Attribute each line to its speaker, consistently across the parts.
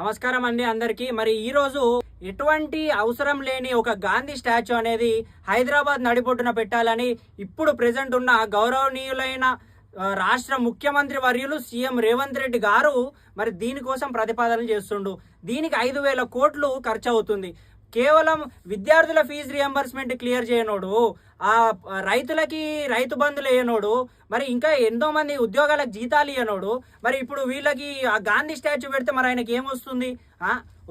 Speaker 1: నమస్కారం అండి అందరికీ. మరి ఈరోజు ఎటువంటి అవసరం లేని ఒక గాంధీ స్టాచ్యూ అనేది హైదరాబాద్ నడిబొడ్డున పెట్టాలని ఇప్పుడు ప్రెజెంట్ ఉన్న గౌరవనీయులైన రాష్ట్ర ముఖ్యమంత్రి వర్యులు సీఎం రేవంత్ రెడ్డి గారు మరి దీనికోసం ప్రతిపాదన చేస్తుండు. దీనికి 5,000 కోట్లు ఖర్చు అవుతుంది. కేవలం విద్యార్థుల ఫీజు రియంబర్స్మెంట్ క్లియర్ చేయనోడు, ఆ రైతులకి రైతు బంధులు వేయనోడు, మరి ఇంకా ఎంతో మంది ఉద్యోగాలకు జీతాలు ఇవ్వనోడు, మరి ఇప్పుడు వీళ్ళకి ఆ గాంధీ స్టాచ్యూ పెడితే మరి ఆయనకి ఏమొస్తుంది?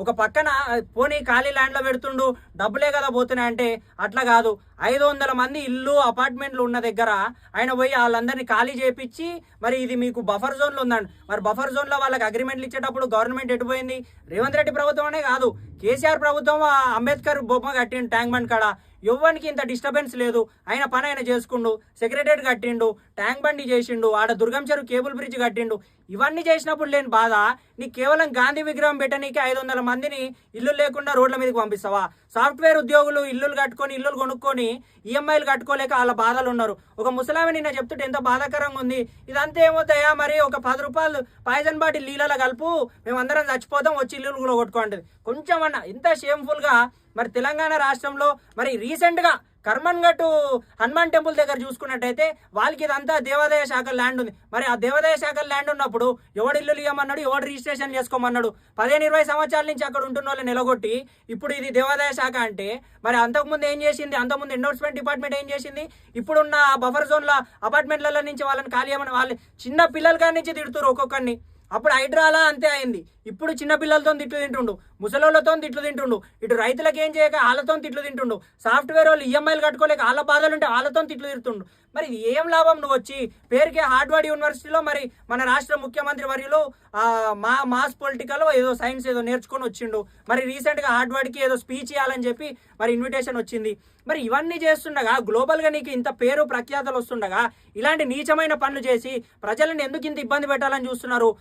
Speaker 1: ఒక పక్కన పోనీ ఖాళీ ల్యాండ్లో పెడుతుండు, డబ్బులే కదా పోతున్నాయి అంటే అట్లా కాదు. 500 మంది ఇల్లు అపార్ట్మెంట్లు ఉన్న దగ్గర ఆయన పోయి వాళ్ళందరినీ ఖాళీ చేపించి మరి ఇది మీకు బఫర్ జోన్లో ఉందండి. మరి బఫర్ జోన్లో వాళ్ళకి అగ్రిమెంట్లు ఇచ్చేటప్పుడు గవర్నమెంట్ ఎటుపోయింది? రేవంత్ రెడ్డి ప్రభుత్వమే కాదు, కేసీఆర్ ప్రభుత్వం అంబేద్కర్ బొమ్మ కట్టిండు ట్యాంక్ బండ్ కాడ. ఎవ్వరికి ఇంత డిస్టర్బెన్స్ లేదు, ఆయన పని ఆయన చేసుకుండు. సెక్రటరేట్ కట్టిండు, ట్యాంక్ బండి చేసిండు, ఆడ దుర్గం చెరువు కేబుల్ బ్రిడ్జ్ కట్టిండు. ఇవన్నీ చేసినప్పుడు లేని బాధ నీకు కేవలం గాంధీ విగ్రహం పెట్టనీకి 500 మందిని ఇల్లు లేకుండా రోడ్ల మీదకి పంపిస్తావా? సాఫ్ట్వేర్ ఉద్యోగులు ఇల్లులు కట్టుకొని ఇల్లులు కొనుక్కొని ఈఎంఐలు కట్టుకోలేక వాళ్ళ బాధలు ఉన్నారు. ఒక ముసలామి నిన్న చెప్తుంటే ఎంత బాధాకరంగా ఉంది. ఇదంతా ఏమవుతాయా? మరి ఒక 10 రూపాయలు పాయిజన్ బాటిల్ నీళ్ళలో కలుపు, మేమందరం చచ్చిపోతాం, వచ్చి ఇల్లులు కూడా కొట్టుకోండి. కొంచెం అన్న ఇంత షేమ్ఫుల్గా మరి తెలంగాణ రాష్ట్రంలో మరి రీసెంట్గా కర్మన్ఘట్టు హనుమాన్ టెంపుల్ దగ్గర చూసుకున్నట్టయితే వాళ్ళకి ఇదంతా దేవాదాయ శాఖ ల్యాండ్ ఉంది. మరి ఆ దేవాదాయ శాఖ ల్యాండ్ ఉన్నప్పుడు ఎవడు ఇల్లు ఇవ్వమన్నాడు, ఎవడు రిజిస్ట్రేషన్ చేసుకోమన్నాడు? 15-20 సంవత్సరాల నుంచి అక్కడ ఉంటున్న వాళ్ళని నిలగొట్టి ఇప్పుడు ఇది దేవాదాయ శాఖ అంటే మరి అంతకుముందు ఏం చేసింది? అంతకుముందు ఎన్ఫోర్స్మెంట్ డిపార్ట్మెంట్ ఏం చేసింది? ఇప్పుడున్న బఫర్ జోన్ల అపార్ట్మెంట్ల నుంచి వాళ్ళని ఖాళీ చేయమని వాళ్ళు చిన్న పిల్లల కాడి నుంచి తిడుతున్నారు ఒక్కొక్కరిని. అప్పుడు హైడ్రాలా అంతే అయింది, ఇప్పుడు చిన్న పిల్లలతో తిట్లు తింటుండు, ముసలోళ్ళతో తిట్లు తింటుండు, ఇటు రైతులకు ఏం చేయక వాళ్ళతో తిట్లు తింటుండు, సాఫ్ట్వేర్ వాళ్ళు ఈఎంఐలు కట్టుకోలేక వాళ్ళ బాధలు ఉంటే వాళ్ళతో తిట్లు తిడుతుండు. మరి ఏం లాభం? నువ్వు వచ్చి పేరుకే హార్వర్డ్ యూనివర్సిటీలో మరి మన రాష్ట్ర ముఖ్యమంత్రి వర్యులు మాస్ పొలిటికల్ ఏదో సైన్స్ ఏదో నేర్చుకొని వచ్చిండు. మరి రీసెంట్గా హార్వర్డ్కి ఏదో స్పీచ్ ఇవ్వాలని చెప్పి మరి ఇన్విటేషన్ వచ్చింది. మరి ఇవన్నీ చేస్తుండగా గ్లోబల్గా నీకు ఇంత పేరు ప్రఖ్యాతలు వస్తుండగా ఇలాంటి నీచమైన పనులు చేసి ప్రజలను ఎందుకు ఇంత ఇబ్బంది పెట్టాలని చూస్తున్నారు?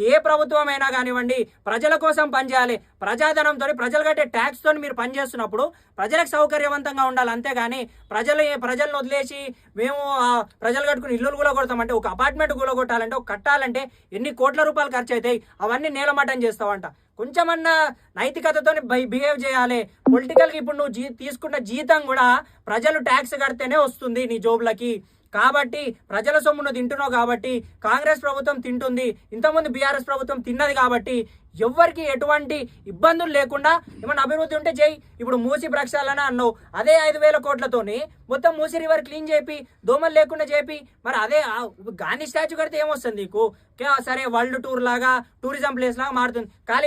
Speaker 1: ఏ ప్రభుత్వం అయినా కానివ్వండి ప్రజల కోసం పనిచేయాలి. ప్రజాధనంతో ప్రజలు కట్టే ట్యాక్స్తో మీరు పనిచేస్తున్నప్పుడు ప్రజలకు సౌకర్యవంతంగా ఉండాలి. అంతేగాని ప్రజలను వదిలేసి మేము ప్రజలు కట్టుకుని ఇల్లులు కూడా కొడతామంటే, ఒక అపార్ట్మెంట్ కూడా కొట్టాలంటే, ఒక కట్టాలంటే ఎన్ని కోట్ల రూపాయలు ఖర్చు అవుతాయి. అవన్నీ నేలమట్టం చేస్తావంట. కొంచెమన్నా నైతికతతో బిహేవ్ చేయాలి. పొలిటికల్గా ఇప్పుడు నువ్వు తీసుకున్న జీతం కూడా ప్రజలు ట్యాక్స్ కడితేనే వస్తుంది నీ జోబులకి. కాబట్టి ప్రజల సొమ్మును తింటున్నావు కాబట్టి కాంగ్రెస్ ప్రభుత్వం తింటుంది, ఇంతకుముందు బీఆర్ఎస్ ప్రభుత్వం తిన్నది కాబట్టి ఎవ్వరికి ఎటువంటి ఇబ్బందులు లేకుండా ఏమన్నా అభివృద్ధి ఉంటే చేయి. ఇప్పుడు మూసి ప్రక్షాళన అన్నావు, అదే 5,000 కోట్లతోని మొత్తం మూసి రివర్ క్లీన్ చేపి దోమలు లేకుండా చేపి మరి అదే గాంధీ స్టాచ్యూ కడితే ఏమొస్తుంది నీకు? సరే వరల్డ్ టూర్ లాగా టూరిజం ప్లేస్ లాగా మారుతుంది. ఖాళీ